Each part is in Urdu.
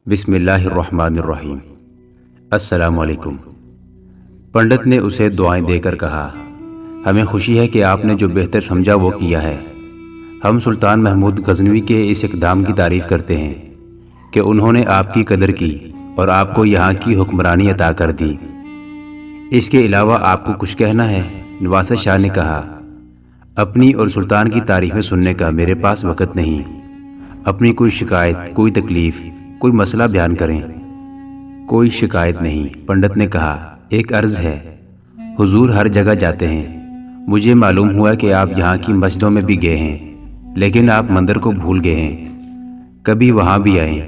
بسم اللہ الرحمن الرحیم۔ السلام علیکم۔ پنڈت نے اسے دعائیں دے کر کہا، ہمیں خوشی ہے کہ آپ نے جو بہتر سمجھا وہ کیا ہے۔ ہم سلطان محمود غزنوی کے اس اقدام کی تعریف کرتے ہیں کہ انہوں نے آپ کی قدر کی اور آپ کو یہاں کی حکمرانی عطا کر دی۔ اس کے علاوہ آپ کو کچھ کہنا ہے؟ نواسہ شاہ نے کہا، اپنی اور سلطان کی تعریفیں سننے کا میرے پاس وقت نہیں۔ اپنی کوئی شکایت، کوئی تکلیف، کوئی مسئلہ بیان کریں۔ کوئی شکایت نہیں، پنڈت نے کہا، ایک عرض ہے۔ حضور ہر جگہ جاتے ہیں، مجھے معلوم ہوا کہ آپ یہاں کی مسجدوں میں بھی گئے ہیں، لیکن آپ مندر کو بھول گئے ہیں۔ کبھی وہاں بھی آئیں۔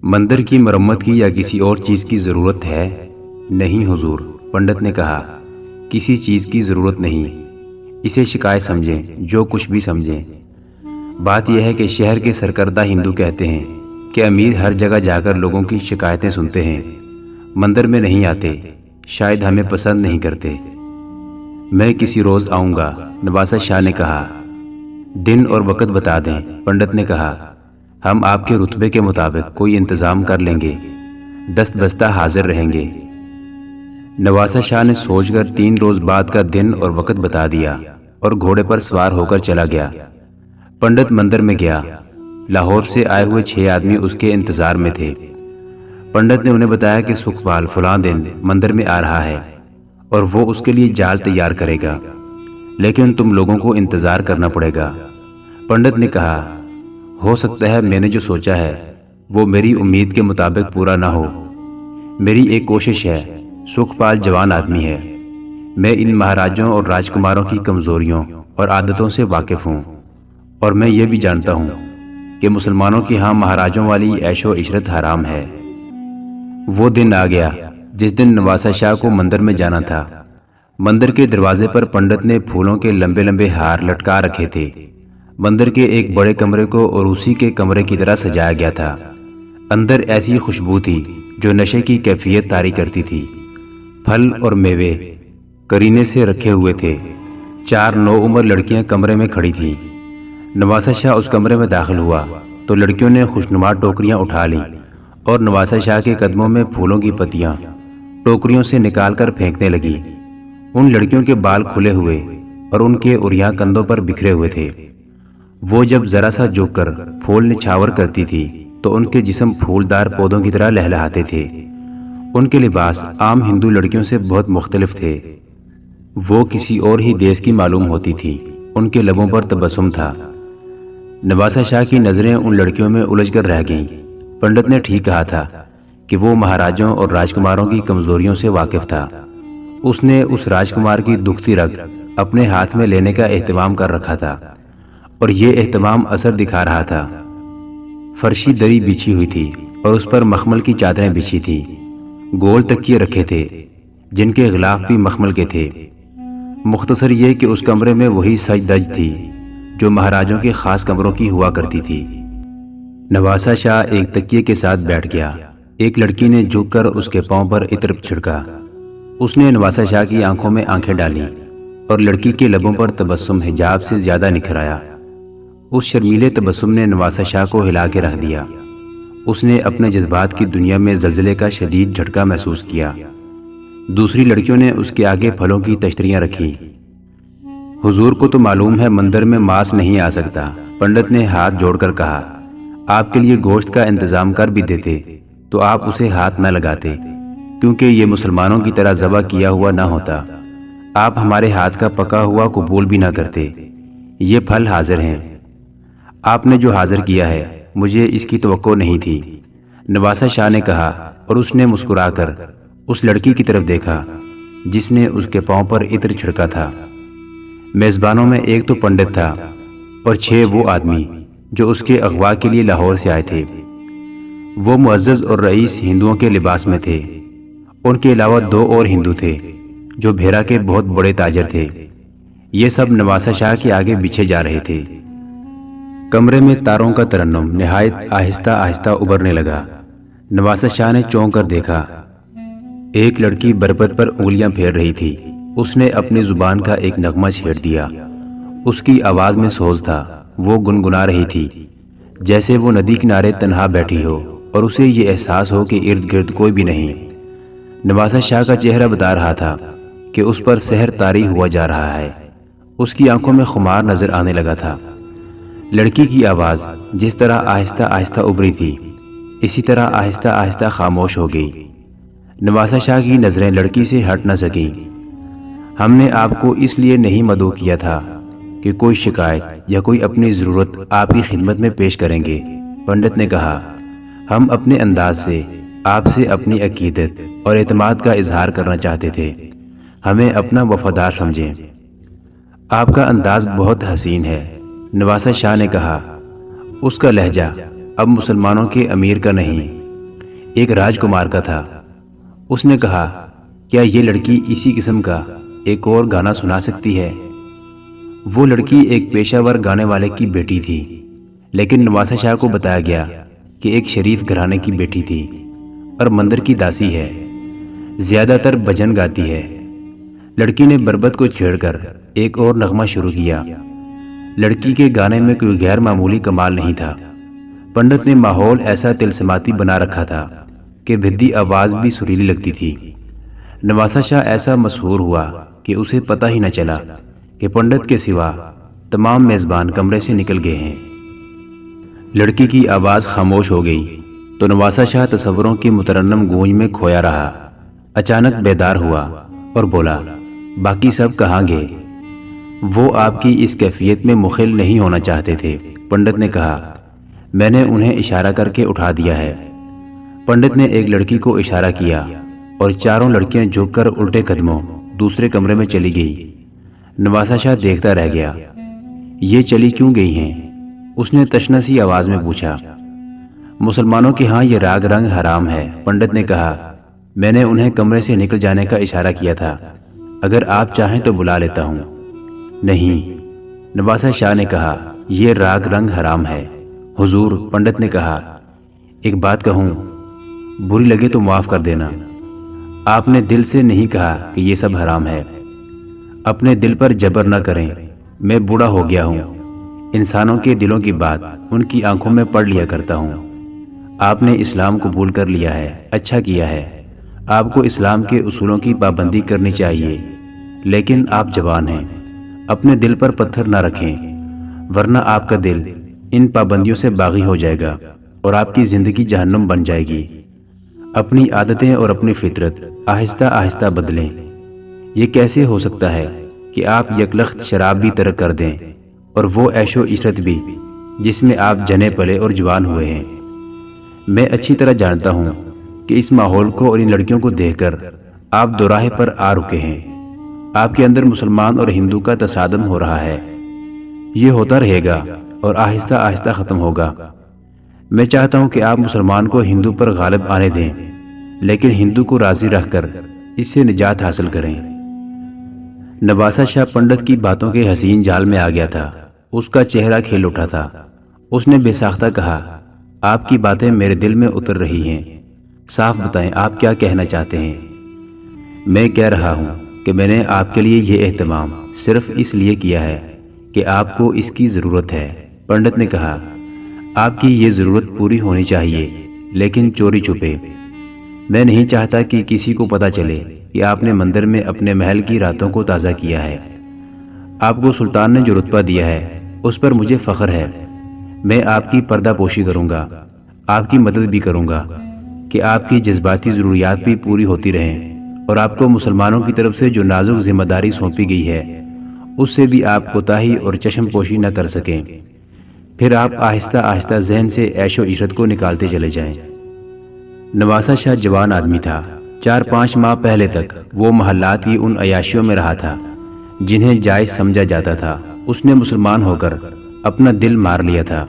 مندر کی مرمت کی یا کسی اور چیز کی ضرورت ہے؟ نہیں حضور، پنڈت نے کہا، کسی چیز کی ضرورت نہیں۔ اسے شکایت سمجھیں، جو کچھ بھی سمجھیں۔ بات یہ ہے کہ شہر کے سرکردہ ہندو کہتے ہیں کہ امیر ہر جگہ جا کر لوگوں کی شکایتیں سنتے ہیں، مندر میں نہیں آتے، شاید ہمیں پسند نہیں کرتے۔ میں کسی روز آؤں گا، نواسہ شاہ نے کہا۔ دن اور وقت بتا دیں، پنڈت نے کہا، ہم آپ کے رتبے کے مطابق کوئی انتظام کر لیں گے، دست بستہ حاضر رہیں گے۔ نواسہ شاہ نے سوچ کر 3 روز بعد کا دن اور وقت بتا دیا اور گھوڑے پر سوار ہو کر چلا گیا۔ پنڈت مندر میں گیا۔ لاہور سے آئے ہوئے 6 آدمی اس کے انتظار میں تھے۔ پنڈت نے انہیں بتایا کہ سکھپال فلاں دن مندر میں آ رہا ہے اور وہ اس کے لیے جال تیار کرے گا، لیکن تم لوگوں کو انتظار کرنا پڑے گا۔ پنڈت نے کہا، ہو سکتا ہے میں نے جو سوچا ہے وہ میری امید کے مطابق پورا نہ ہو۔ میری ایک کوشش ہے، سکھپال جوان آدمی ہے، میں ان مہاراجوں اور راجکماروں کی کمزوریوں اور عادتوں سے واقف ہوں، اور میں یہ بھی جانتا ہوں کہ مسلمانوں کی ہاں مہاراجوں والی عیش و عشرت حرام ہے۔ وہ دن آ گیا جس دن نواسہ شاہ کو مندر میں جانا تھا۔ مندر کے دروازے پر پنڈت نے پھولوں کے لمبے لمبے ہار لٹکا رکھے تھے۔ مندر کے ایک بڑے کمرے کو اور اسی کے کمرے کی طرح سجایا گیا تھا۔ اندر ایسی خوشبو تھی جو نشے کی کیفیت طاری کرتی تھی۔ پھل اور میوے کرینے سے رکھے ہوئے تھے۔ 4 نوعمر لڑکیاں کمرے میں کھڑی تھیں۔ نواسہ شاہ اس کمرے میں داخل ہوا تو لڑکیوں نے خوشنما ٹوکریاں اٹھا لیں اور نواسہ شاہ کے قدموں میں پھولوں کی پتیاں ٹوکریوں سے نکال کر پھینکنے لگی۔ ان لڑکیوں کے بال کھلے ہوئے اور ان کے اوریاں کندھوں پر بکھرے ہوئے تھے۔ وہ جب ذرا سا جھک کر پھول نچھاور کرتی تھی تو ان کے جسم پھولدار پودوں کی طرح لہلہاتے تھے۔ ان کے لباس عام ہندو لڑکیوں سے بہت مختلف تھے۔ وہ کسی اور ہی دیش کی معلوم ہوتی تھی۔ ان کے لبوں پر تبسم تھا۔ نواسہ شاہ کی نظریں ان لڑکیوں میں الجھ کر رہ گئیں۔ پنڈت نے ٹھیک کہا تھا کہ وہ مہاراجوں اور راجکماروں کی کمزوریوں سے واقف تھا۔ اس نے اس راجکمار کی دکھتی رگ اپنے ہاتھ میں لینے کا اہتمام کر رکھا تھا، اور یہ اہتمام اثر دکھا رہا تھا۔ فرشی دری بچھی ہوئی تھی اور اس پر مخمل کی چادریں بچھی تھی۔ گول تکیے رکھے تھے جن کے غلاف بھی مخمل کے تھے۔ مختصر یہ کہ اس کمرے میں وہی سج دج تھی جو مہاراجوں کے خاص کمروں کی ہوا کرتی تھی۔ نواسہ شاہ ایک تکیے کے ساتھ بیٹھ گیا۔ ایک لڑکی نے جھک کر اس کے پاؤں پر عطر چھڑکا۔ اس نے نواسہ شاہ کی آنکھوں میں آنکھیں ڈالیں اور لڑکی کے لبوں پر تبسم حجاب سے زیادہ نکھر آیا۔ اس شرمیلے تبسم نے نواسہ شاہ کو ہلا کے رکھ دیا۔ اس نے اپنے جذبات کی دنیا میں زلزلے کا شدید جھٹکا محسوس کیا۔ دوسری لڑکیوں نے اس کے آگے پھلوں کی تشتریاں رکھی۔ حضور کو تو معلوم ہے مندر میں ماس نہیں آ سکتا، پنڈت نے ہاتھ جوڑ کر کہا۔ آپ کے لیے گوشت کا انتظام کر بھی دیتے تو آپ اسے ہاتھ نہ لگاتے، کیونکہ یہ مسلمانوں کی طرح ذبح کیا ہوا نہ ہوتا۔ آپ ہمارے ہاتھ کا پکا ہوا قبول بھی نہ کرتے۔ یہ پھل حاضر ہیں۔ آپ نے جو حاضر کیا ہے مجھے اس کی توقع نہیں تھی، نواسہ شاہ نے کہا، اور اس نے مسکرا کر اس لڑکی کی طرف دیکھا جس نے اس کے پاؤں پر عطر چھڑکا تھا۔ میزبانوں میں ایک تو پنڈت تھا اور 6 وہ آدمی جو اس کے اغوا کے لیے لاہور سے آئے تھے۔ وہ معزز اور رئیس ہندوؤں کے لباس میں تھے۔ ان کے علاوہ 2 اور ہندو تھے جو بھیرا کے بہت بڑے تاجر تھے۔ یہ سب نواسہ شاہ کے آگے بچھے جا رہے تھے۔ کمرے میں تاروں کا ترنم نہایت آہستہ آہستہ ابھرنے لگا۔ نواسہ شاہ نے چونک کر دیکھا۔ ایک لڑکی بربط پر انگلیاں پھیر رہی تھی۔ اس نے اپنی زبان کا ایک نغمہ چھیڑ دیا۔ اس کی آواز میں سوز تھا۔ وہ گنگنا رہی تھی جیسے وہ ندی کنارے تنہا بیٹھی ہو اور اسے یہ احساس ہو کہ ارد گرد کوئی بھی نہیں۔ نواسہ شاہ کا چہرہ بتا رہا تھا کہ اس پر سحر طاری ہوا جا رہا ہے۔ اس کی آنکھوں میں خمار نظر آنے لگا تھا۔ لڑکی کی آواز جس طرح آہستہ آہستہ ابھری تھی، اسی طرح آہستہ آہستہ خاموش ہو گئی۔ نواسہ شاہ کی نظریں لڑکی سے ہٹ نہ سکیں۔ ہم نے آپ کو اس لیے نہیں مدعو کیا تھا کہ کوئی شکایت یا کوئی اپنی ضرورت آپ کی خدمت میں پیش کریں گے، پنڈت نے کہا۔ ہم اپنے انداز سے آپ سے اپنی عقیدت اور اعتماد کا اظہار کرنا چاہتے تھے۔ ہمیں اپنا وفادار سمجھیں۔ آپ کا انداز بہت حسین ہے، نواسہ شاہ نے کہا۔ اس کا لہجہ اب مسلمانوں کے امیر کا نہیں، ایک راجکمار کا تھا۔ اس نے کہا، کیا یہ لڑکی اسی قسم کا ایک اور گانا سنا سکتی ہے؟ وہ لڑکی ایک پیشہ ور گانے والے کی بیٹی تھی، لیکن نواسہ شاہ کو بتایا گیا کہ ایک شریف گھرانے کی بیٹی تھی اور مندر کی داسی ہے، زیادہ تر بھجن گاتی ہے۔ لڑکی نے بربت کو چھیڑ کر ایک اور نغمہ شروع کیا۔ لڑکی کے گانے میں کوئی غیر معمولی کمال نہیں تھا۔ پنڈت نے ماحول ایسا تلسماتی بنا رکھا تھا کہ بھدی آواز بھی سریلی لگتی تھی۔ نواسہ شاہ ایسا مسحور ہوا کہ اسے پتہ ہی نہ چلا کہ پنڈت کے سوا تمام میزبان کمرے سے نکل گئے ہیں۔ لڑکی کی آواز خاموش ہو گئی تو نواسہ شاہ تصوروں کی مترنم گونج میں کھویا رہا۔ اچانک بیدار ہوا اور بولا، باقی سب کہاں گئے؟ وہ آپ کی اس کیفیت میں مخل نہیں ہونا چاہتے تھے، پنڈت نے کہا۔ میں نے انہیں اشارہ کر کے اٹھا دیا ہے۔ پنڈت نے ایک لڑکی کو اشارہ کیا اور چاروں لڑکیاں جھک کر الٹے قدموں دوسرے کمرے میں چلی گئی۔ نواسہ شاہ دیکھتا رہ گیا۔ یہ چلی کیوں گئی ہیں؟ اس نے تشنسی آواز میں پوچھا۔ مسلمانوں کے ہاں یہ راگ رنگ حرام ہے، پنڈت نے کہا۔ میں نے انہیں کمرے سے نکل جانے کا اشارہ کیا تھا، اگر آپ چاہیں تو بلا لیتا ہوں۔ نہیں، نواسہ شاہ نے کہا، یہ راگ رنگ حرام ہے۔ حضور، پنڈت نے کہا، ایک بات کہوں، بری لگے تو معاف کر دینا۔ آپ نے دل سے نہیں کہا کہ یہ سب حرام ہے۔ اپنے دل پر جبر نہ کریں، میں بوڑھا ہو گیا ہوں۔ انسانوں کے دلوں کی بات ان کی آنکھوں میں پڑھ لیا کرتا ہوں۔ آپ نے اسلام قبول کر لیا ہے، اچھا کیا ہے۔ آپ کو اسلام کے اصولوں کی پابندی کرنی چاہیے، لیکن آپ جوان ہیں، اپنے دل پر پتھر نہ رکھیں، ورنہ آپ کا دل ان پابندیوں سے باغی ہو جائے گا اور آپ کی زندگی جہنم بن جائے گی۔ اپنی عادتیں اور اپنی فطرت آہستہ آہستہ بدلیں۔ یہ کیسے ہو سکتا ہے کہ آپ یکلخت شراب بھی ترک کر دیں اور وہ عیش و عشرت بھی جس میں آپ جنے پلے اور جوان ہوئے ہیں؟ میں اچھی طرح جانتا ہوں کہ اس ماحول کو اور ان لڑکیوں کو دیکھ کر آپ دوراہے پر آ رکے ہیں۔ آپ کے اندر مسلمان اور ہندو کا تصادم ہو رہا ہے۔ یہ ہوتا رہے گا اور آہستہ آہستہ ختم ہوگا۔ میں چاہتا ہوں کہ آپ مسلمان کو ہندو پر غالب آنے دیں، لیکن ہندو کو راضی رکھ کر اس سے نجات حاصل کریں۔ نواسہ شاہ پنڈت کی باتوں کے حسین جال میں آ گیا تھا۔ اس کا چہرہ کھل اٹھا تھا۔ اس نے بے ساختہ کہا، آپ کی باتیں میرے دل میں اتر رہی ہیں، صاف بتائیں آپ کیا کہنا چاہتے ہیں؟ میں کہہ رہا ہوں کہ میں نے آپ کے لیے یہ اہتمام صرف اس لیے کیا ہے کہ آپ کو اس کی ضرورت ہے، پنڈت نے کہا۔ آپ کی یہ ضرورت پوری ہونی چاہیے، لیکن چوری چھپے۔ میں نہیں چاہتا کہ کسی کو پتہ چلے کہ آپ نے مندر میں اپنے محل کی راتوں کو تازہ کیا ہے۔ آپ کو سلطان نے جو رتبہ دیا ہے اس پر مجھے فخر ہے۔ میں آپ کی پردہ پوشی کروں گا، آپ کی مدد بھی کروں گا کہ آپ کی جذباتی ضروریات بھی پوری ہوتی رہیں، اور آپ کو مسلمانوں کی طرف سے جو نازک ذمہ داری سونپی گئی ہے اس سے بھی آپ کوتاہی اور چشم پوشی نہ کر سکیں۔ پھر آپ آہستہ آہستہ ذہن سے عیش و عشرت کو نکالتے چلے جائیں۔ نواسہ شاہ جوان آدمی تھا۔ 4-5 ماہ پہلے تک وہ محلات کی ان عیاشیوں میں رہا تھا جنہیں جائز سمجھا جاتا تھا۔ اس نے مسلمان ہو کر اپنا دل مار لیا تھا۔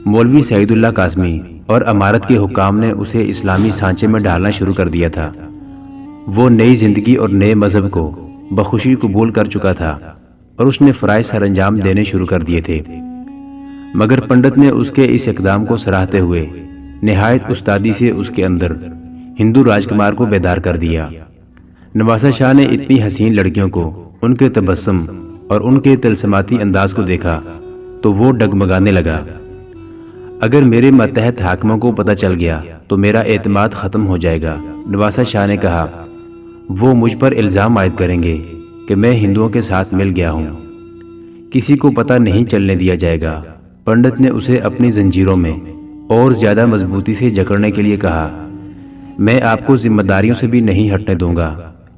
مولوی سعید اللہ قاسمی اور امارت کے حکام نے اسے اسلامی سانچے میں ڈالنا شروع کر دیا تھا۔ وہ نئی زندگی اور نئے مذہب کو بخوشی قبول کر چکا تھا اور اس نے فرائض سر انجام دینے شروع کر دیے تھے، مگر پنڈت نے اس کے اس اقدام کو سراہتے ہوئے نہایت استادی سے اس کے اندر ہندو راجکمار کو بیدار کر دیا۔ نواسہ شاہ نے اتنی حسین لڑکیوں کو، ان کے تبسم اور ان کے تلسماتی انداز کو دیکھا تو وہ ڈگمگانے لگا۔ اگر میرے ماتحت حاکموں کو پتہ چل گیا تو میرا اعتماد ختم ہو جائے گا۔ نواسہ شاہ نے کہا، وہ مجھ پر الزام عائد کریں گے کہ میں ہندوؤں کے ساتھ مل گیا ہوں۔ کسی کو پتہ نہیں چلنے دیا جائے گا۔ پنڈت نے اسے اپنی زنجیروں میں اور زیادہ مضبوطی سے جکڑنے کے لیے کہا، میں آپ کو ذمہ داریوں سے بھی نہیں ہٹنے دوں گا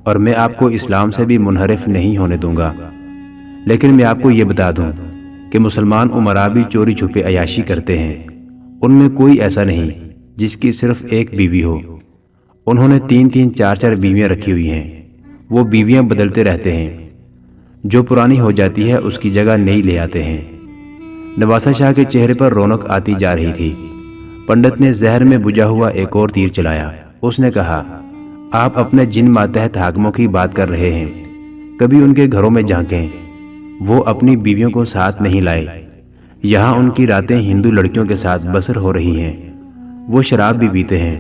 اور میں آپ کو اسلام سے بھی منحرف نہیں ہونے دوں گا۔ لیکن میں آپ کو یہ بتا دوں کہ مسلمان امراء بھی چوری چھپے عیاشی کرتے ہیں۔ ان میں کوئی ایسا نہیں جس کی صرف ایک بیوی ہو۔ انہوں نے 3 4 بیویاں رکھی ہوئی ہیں۔ وہ بیویاں بدلتے رہتے ہیں، جو پرانی ہو جاتی ہے اس کی جگہ نئی لے آتے ہیں۔ نواسہ شاہ کے چہرے پر رونق آتی جا رہی تھی۔ پنڈت نے زہر میں بجھا ہوا ایک اور تیر چلایا۔ اس نے کہا، آپ اپنے جن ماتحت حاکموں کی بات کر رہے ہیں، کبھی ان کے گھروں میں جھانکیں۔ وہ اپنی بیویوں کو ساتھ نہیں لائے۔ یہاں ان کی راتیں ہندو لڑکیوں کے ساتھ بسر ہو رہی ہیں۔ وہ شراب بھی پیتے ہیں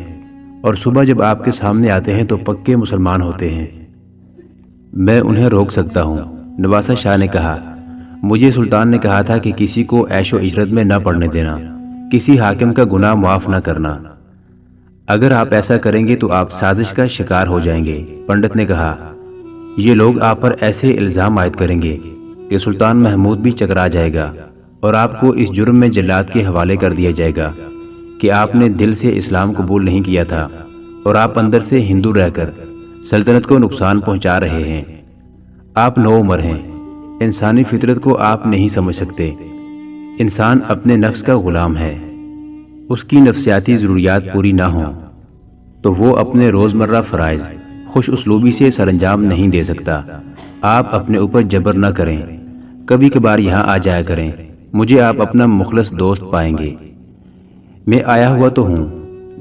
اور صبح جب آپ کے سامنے آتے ہیں تو پکے مسلمان ہوتے ہیں۔ میں انہیں روک سکتا ہوں۔ نواسہ شاہ نے کہا، مجھے سلطان نے کہا تھا کہ کسی کو عیش و عشرت میں نہ پڑنے دینا، کسی حاکم کا گناہ معاف نہ کرنا۔ اگر آپ ایسا کریں گے تو آپ سازش کا شکار ہو جائیں گے۔ پنڈت نے کہا، یہ لوگ آپ پر ایسے الزام عائد کریں گے کہ سلطان محمود بھی چکرا جائے گا اور آپ کو اس جرم میں جلاد کے حوالے کر دیا جائے گا کہ آپ نے دل سے اسلام قبول نہیں کیا تھا اور آپ اندر سے ہندو رہ کر سلطنت کو نقصان پہنچا رہے ہیں۔ آپ نو عمر ہیں، انسانی فطرت کو آپ نہیں سمجھ سکتے۔ انسان اپنے نفس کا غلام ہے۔ اس کی نفسیاتی ضروریات پوری نہ ہوں تو وہ اپنے روزمرہ فرائض خوش اسلوبی سے سر انجام نہیں دے سکتا۔ آپ اپنے اوپر جبر نہ کریں، کبھی کبھار یہاں آ جایا کریں، مجھے آپ اپنا مخلص دوست پائیں گے۔ میں آیا ہوا تو ہوں،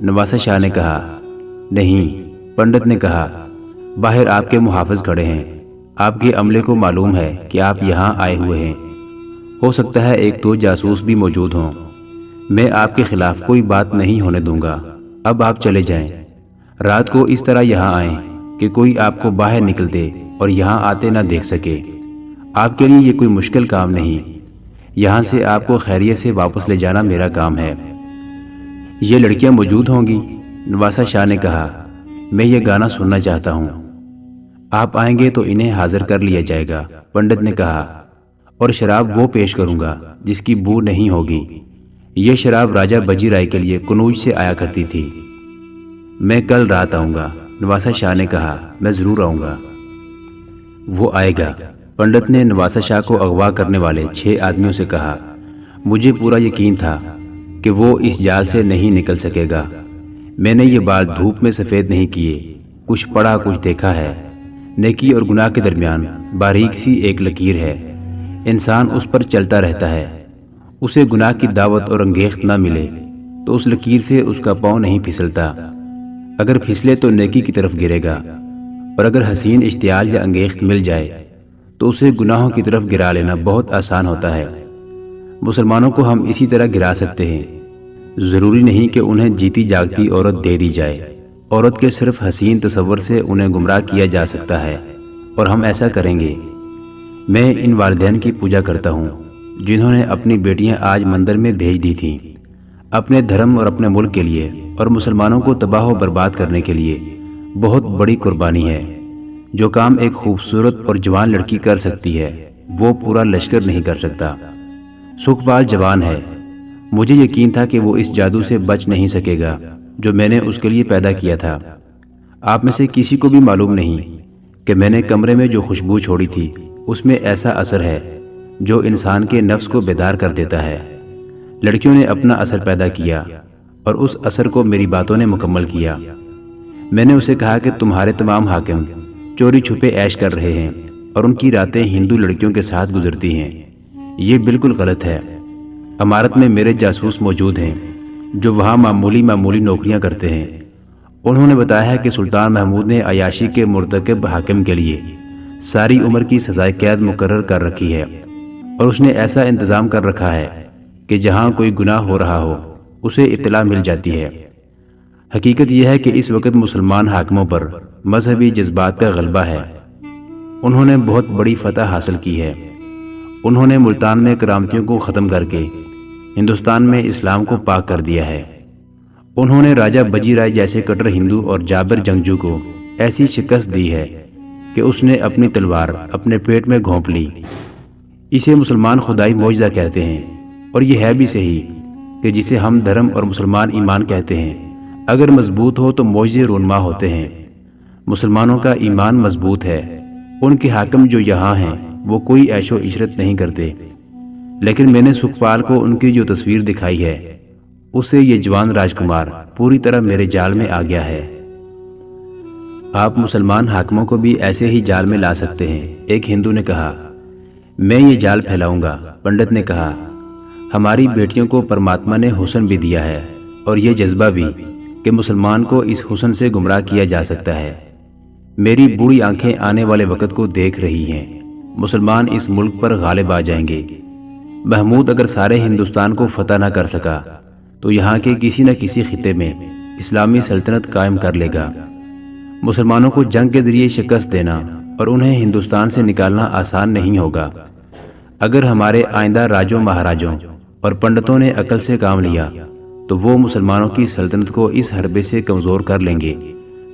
نواسہ شاہ نے کہا۔ نہیں، پنڈت نے کہا، باہر آپ کے محافظ کھڑے ہیں، آپ کے عملے کو معلوم ہے کہ آپ یہاں آئے ہوئے ہیں۔ ہو سکتا ہے 1 2 جاسوس بھی موجود ہوں۔ میں آپ کے خلاف کوئی بات نہیں ہونے دوں گا۔ اب آپ چلے جائیں۔ رات کو اس طرح یہاں آئیں کہ کوئی آپ کو باہر نکلتے اور یہاں آتے نہ دیکھ سکے۔ آپ کے لیے یہ کوئی مشکل کام نہیں۔ یہاں سے آپ کو خیریت سے واپس لے جانا میرا کام ہے۔ یہ لڑکیاں موجود ہوں گی؟ نواسہ شاہ نے کہا، میں یہ گانا سننا چاہتا ہوں۔ آپ آئیں گے تو انہیں حاضر کر لیا جائے گا، پنڈت نے کہا، اور شراب وہ پیش کروں گا جس کی بو نہیں ہوگی۔ یہ شراب راجہ بجی رائے کے لیے کنوج سے آیا کرتی تھی۔ میں کل رات آؤں گا، نواسہ شاہ نے کہا، میں ضرور آؤں گا۔ وہ آئے گا، پنڈت نے نواسہ شاہ کو اغوا کرنے والے 6 آدمیوں سے کہا۔ مجھے پورا یقین تھا کہ وہ اس جال سے نہیں نکل سکے گا۔ میں نے یہ بال دھوپ میں سفید نہیں کیے، کچھ پڑھا کچھ دیکھا ہے۔ نیکی اور گناہ کے درمیان باریک سی ایک لکیر ہے، انسان اس پر چلتا رہتا ہے۔ اسے گناہ کی دعوت اور انگیخت نہ ملے تو اس لکیر سے اس کا پاؤں نہیں پھسلتا۔ اگر پھسلے تو نیکی کی طرف گرے گا، اور اگر حسین اشتعال یا انگیخت مل جائے تو اسے گناہوں کی طرف گرا لینا بہت آسان ہوتا ہے۔ مسلمانوں کو ہم اسی طرح گرا سکتے ہیں۔ ضروری نہیں کہ انہیں جیتی جاگتی عورت دے دی جائے۔ عورت کے صرف حسین تصور سے انہیں گمراہ کیا جا سکتا ہے، اور ہم ایسا کریں گے۔ میں ان والدین کی پوجا کرتا ہوں جنہوں نے اپنی بیٹیاں آج مندر میں بھیج دی تھیں، اپنے دھرم اور اپنے ملک کے لیے اور مسلمانوں کو تباہ و برباد کرنے کے لیے۔ بہت بڑی قربانی ہے۔ جو کام ایک خوبصورت اور جوان لڑکی کر سکتی ہے وہ پورا لشکر نہیں کر سکتا۔ سکھپال جوان ہے، مجھے یقین تھا کہ وہ اس جادو سے بچ نہیں سکے گا جو میں نے اس کے لیے پیدا کیا تھا۔ آپ میں سے کسی کو بھی معلوم نہیں کہ میں نے کمرے میں جو خوشبو چھوڑی تھی اس میں ایسا اثر ہے جو انسان کے نفس کو بیدار کر دیتا ہے۔ لڑکیوں نے اپنا اثر پیدا کیا اور اس اثر کو میری باتوں نے مکمل کیا۔ میں نے اسے کہا کہ تمہارے تمام حاکم چوری چھپے عیش کر رہے ہیں اور ان کی راتیں ہندو لڑکیوں کے ساتھ گزرتی ہیں۔ یہ بالکل غلط ہے۔ امارت میں میرے جاسوس موجود ہیں جو وہاں معمولی نوکریاں کرتے ہیں۔ انہوں نے بتایا ہے کہ سلطان محمود نے عیاشی کے مرتکب حاکم کے لیے ساری عمر کی سزائے قید مقرر کر رکھی ہے، اور اس نے ایسا انتظام کر رکھا ہے کہ جہاں کوئی گناہ ہو رہا ہو اسے اطلاع مل جاتی ہے۔ حقیقت یہ ہے کہ اس وقت مسلمان حاکموں پر مذہبی جذبات کا غلبہ ہے۔ انہوں نے بہت بڑی فتح حاصل کی ہے۔ انہوں نے ملتان میں کرامتیوں کو ختم کر کے ہندوستان میں اسلام کو پاک کر دیا ہے۔ انہوں نے راجہ بجی رائے جیسے کٹر ہندو اور جابر جنگجو کو ایسی شکست دی ہے کہ اس نے اپنی تلوار اپنے پیٹ میں گھونپ لی۔ اسے مسلمان خدائی معجزہ کہتے ہیں، اور یہ ہے بھی صحیح کہ جسے ہم دھرم اور مسلمان ایمان کہتے ہیں، اگر مضبوط ہو تو معجزے رونما ہوتے ہیں۔ مسلمانوں کا ایمان مضبوط ہے، ان کے حاکم جو یہاں ہیں وہ کوئی عیش و عشرت نہیں کرتے، لیکن میں نے سکھپال کو ان کی جو تصویر دکھائی ہے اس سے یہ جوان راجکمار پوری طرح میرے جال میں آ گیا ہے۔ آپ مسلمان حاکموں کو بھی ایسے ہی جال میں لا سکتے ہیں، ایک ہندو نے کہا۔ میں یہ جال پھیلاؤں گا، پنڈت نے کہا۔ ہماری بیٹیوں کو پرماتما نے حسن بھی دیا ہے، اور یہ جذبہ بھی کہ مسلمان کو اس حسن سے گمراہ کیا جا سکتا ہے۔ میری بوڑھی آنکھیں آنے والے وقت کو دیکھ رہی ہیں، مسلمان اس ملک پر غالب آ جائیں گے۔ محمود اگر سارے ہندوستان کو فتح نہ کر سکا تو یہاں کے کسی نہ کسی خطے میں اسلامی سلطنت قائم کر لے گا۔ مسلمانوں کو جنگ کے ذریعے شکست دینا اور انہیں ہندوستان سے نکالنا آسان نہیں ہوگا۔ اگر ہمارے آئندہ راجوں مہاراجوں اور پنڈتوں نے عقل سے کام لیا تو وہ مسلمانوں کی سلطنت کو اس حربے سے کمزور کر لیں گے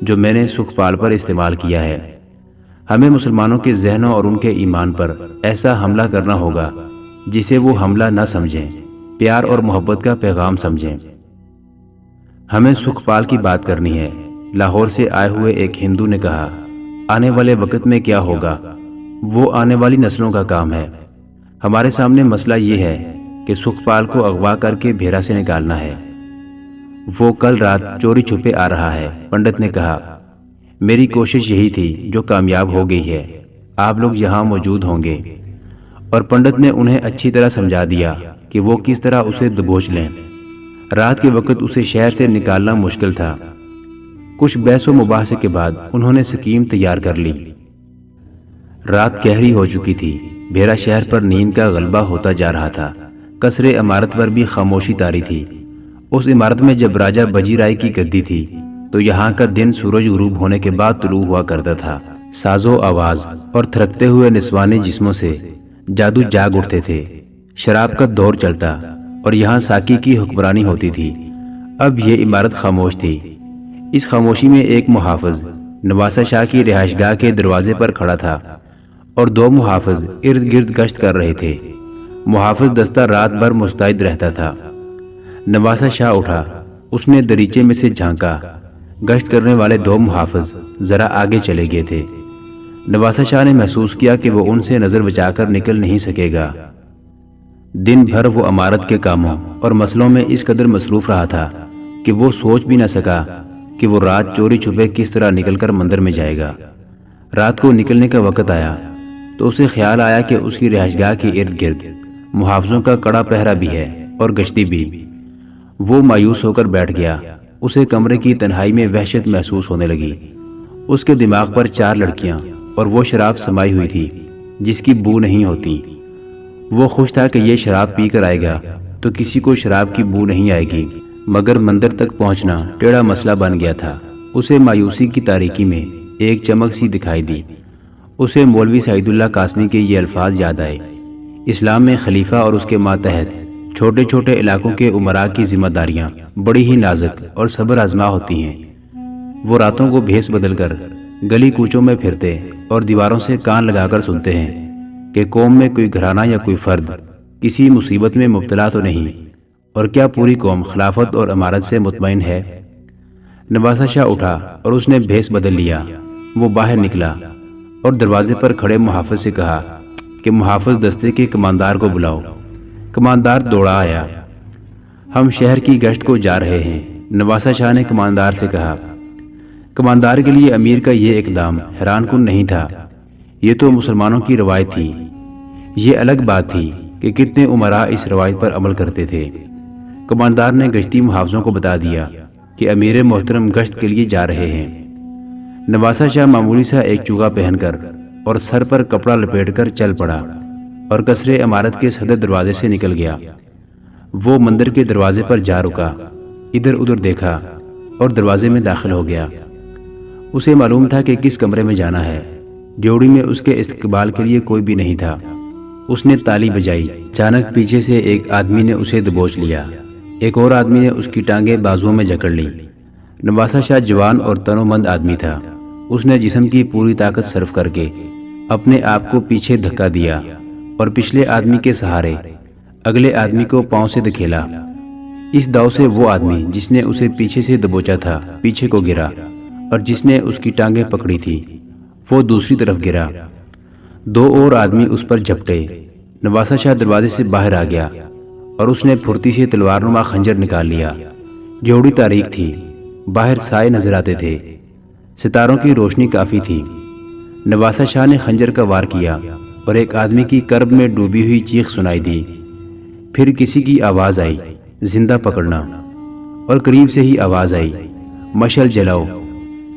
جو میں نے سکھپال پر استعمال کیا ہے۔ ہمیں مسلمانوں کے ذہنوں اور ان کے ایمان پر ایسا حملہ کرنا ہوگا جسے وہ حملہ نہ سمجھیں، پیار اور محبت کا پیغام سمجھیں۔ ہمیں سکھپال کی بات کرنی ہے، لاہور سے آئے ہوئے ایک ہندو نے کہا۔ آنے والے وقت میں کیا ہوگا وہ آنے والی نسلوں کا کام ہے۔ ہمارے سامنے مسئلہ یہ ہے کہ سکھپال کو اغوا کر کے بھیرا سے نکالنا ہے۔ وہ کل رات چوری چھپے آ رہا ہے، پنڈت نے کہا۔ میری کوشش یہی تھی جو کامیاب ہو گئی ہے، آپ لوگ یہاں موجود ہوں گے۔ اور پنڈت نے انہیں اچھی طرح سمجھا دیا کہ وہ کس طرح اسے دبوچ لیں۔ رات کے وقت اسے شہر سے نکالنا مشکل تھا۔ کچھ بحث و مباحثے کے بعد انہوں نے سکیم تیار کر لی۔ رات گہری ہو چکی تھی، بھیرا شہر پر نیند کا غلبہ ہوتا جا رہا تھا، قصر عمارت پر بھی خاموشی طاری تھی۔ اس عمارت میں جب راجہ بجی رائے کی گدی تھی تو یہاں کا دن سورج غروب ہونے کے بعد طلوع ہوا کرتا تھا۔ ساز و آواز اور تھرکتے ہوئے نسوانی جسموں سے جادو جاگ اٹھتے تھے، شراب کا دور چلتا اور یہاں ساکی کی حکمرانی ہوتی تھی۔ اب یہ عمارت خاموش تھی۔ اس خاموشی میں ایک محافظ نواسہ شاہ کی رہائش گاہ کے دروازے پر کھڑا تھا اور دو محافظ ارد گرد گشت کر رہے تھے۔ محافظ دستہ رات بھر مستعد رہتا تھا۔ نواسہ شاہ اٹھا، اس نے دریچے میں سے جھانکا۔ گشت کرنے والے دو محافظ ذرا آگے چلے گئے تھے۔ نواسہ شاہ نے محسوس کیا کہ وہ ان سے نظر بچا کر نکل نہیں سکے گا۔ دن بھر وہ عمارت کے کاموں اور مسئلوں میں اس قدر مصروف رہا تھا کہ وہ سوچ بھی نہ سکا کہ وہ رات چوری چھپے کس طرح نکل کر مندر میں جائے گا۔ رات کو نکلنے کا وقت آیا تو اسے خیال آیا کہ اس کی رہائش گاہ کے ارد گرد محافظوں کا کڑا پہرا بھی ہے اور گشتی بھی۔ وہ مایوس ہو کر بیٹھ گیا۔ اسے کمرے کی تنہائی میں وحشت محسوس ہونے لگی۔ اس کے دماغ پر 4 لڑکیاں اور وہ شراب سمائی ہوئی تھی جس کی بو نہیں ہوتی۔ وہ خوش تھا کہ یہ شراب پی کر آئے گا تو کسی کو شراب کی بو نہیں آئے گی، مگر مندر تک پہنچنا ٹیڑھا مسئلہ بن گیا تھا۔ اسے مایوسی کی تاریکی میں ایک چمک سی دکھائی دی۔ اسے مولوی سعید اللہ قاسمی کے یہ الفاظ یاد آئے، اسلام میں خلیفہ اور اس کے ماتحت چھوٹے چھوٹے علاقوں کے امراء کی ذمہ داریاں بڑی ہی نازک اور صبر آزما ہوتی ہیں۔ وہ راتوں کو بھیس بدل کر گلی کوچوں میں پھرتے اور دیواروں سے کان لگا کر سنتے ہیں کہ قوم میں کوئی گھرانہ یا کوئی فرد کسی مصیبت میں مبتلا تو نہیں، اور کیا پوری قوم خلافت اور امارت سے مطمئن ہے۔ نواسہ شاہ اٹھا اور اس نے بھیس بدل لیا۔ وہ باہر نکلا اور دروازے پر کھڑے محافظ سے کہا کہ محافظ دستے کے کماندار کو بلاؤ۔ کماندار دوڑا آیا۔ ہم شہر کی گشت کو جا رہے ہیں، نواسہ شاہ نے کماندار سے کہا۔ کماندار کے لیے امیر کا یہ اقدام حیران کن نہیں تھا، یہ تو مسلمانوں کی روایت تھی۔ یہ الگ بات تھی کہ کتنے امراء اس روایت پر عمل کرتے تھے۔ کماندار نے گشتی محافظوں کو بتا دیا کہ امیر محترم گشت کے لیے جا رہے ہیں۔ نواسہ شاہ معمولی سا ایک چوغا پہن کر اور سر پر کپڑا لپیٹ کر چل پڑا اور قصر عمارت کے صدر دروازے سے نکل گیا۔ وہ مندر کے دروازے پر جا رکا، ادھر ادھر دیکھا اور دروازے میں داخل ہو گیا۔ اسے معلوم تھا کہ کس کمرے میں جانا ہے۔ ڈیوڑی میں اس کے استقبال کے لیے کوئی بھی نہیں تھا۔ اس نے تالی بجائی۔ اچانک پیچھے سے ایک آدمی نے اسے دبوچ لیا۔ ایک اور آدمی نے اس کی ٹانگیں بازوؤں میں جکڑ لیں۔ نواسہ شاہ جوان اور تنومند آدمی تھا۔ اس نے جسم کی پوری طاقت صرف کر کے اپنے آپ کو پیچھے دھکا دیا اور پچھلے آدمی کے سہارے اگلے آدمی کو پاؤں سے دھکیلا۔ اس داؤ سے وہ آدمی جس نے اسے پیچھے سے دبوچا تھا پیچھے کو گرا، اور جس نے اس کی ٹانگیں پکڑی تھی وہ دوسری طرف گرا۔ دو اور آدمی اس پر جھپٹے۔ نواسہ شاہ دروازے سے باہر آ گیا اور اس نے پھرتی سے تلوار نما خنجر نکال لیا۔ جوڑی تاریک تھی، باہر سائے نظر آتے تھے، ستاروں کی روشنی کافی تھی۔ نواسہ شاہ نے خنجر کا وار کیا اور ایک آدمی کی کرب میں ڈوبی ہوئی چیخ سنائی دی۔ پھر کسی کی آواز آئی، زندہ پکڑنا، اور قریب سے ہی آواز آئی، مشعل جلاؤ۔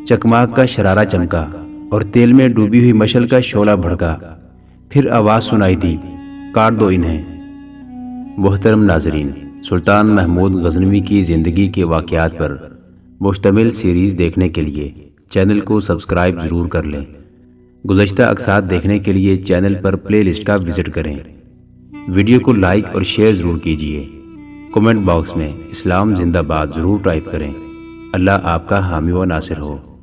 چکماک کا شرارہ چمکا اور تیل میں ڈوبی ہوئی مشعل کا شعلہ بھڑکا۔ پھر آواز سنائی دی، کاٹ دو انہیں۔ محترم ناظرین، سلطان محمود غزنوی کی زندگی کے واقعات پر مشتمل سیریز دیکھنے کے لیے چینل کو سبسکرائب ضرور کر لیں۔ گزشتہ اقساط دیکھنے کے لیے چینل پر پلے لسٹ کا وزٹ کریں۔ ویڈیو کو لائک اور شیئر ضرور کیجیے۔ کمنٹ باکس میں اسلام زندہ باد ضرور ٹائپ کریں۔ اللہ آپ کا حامی و ناصر ہو۔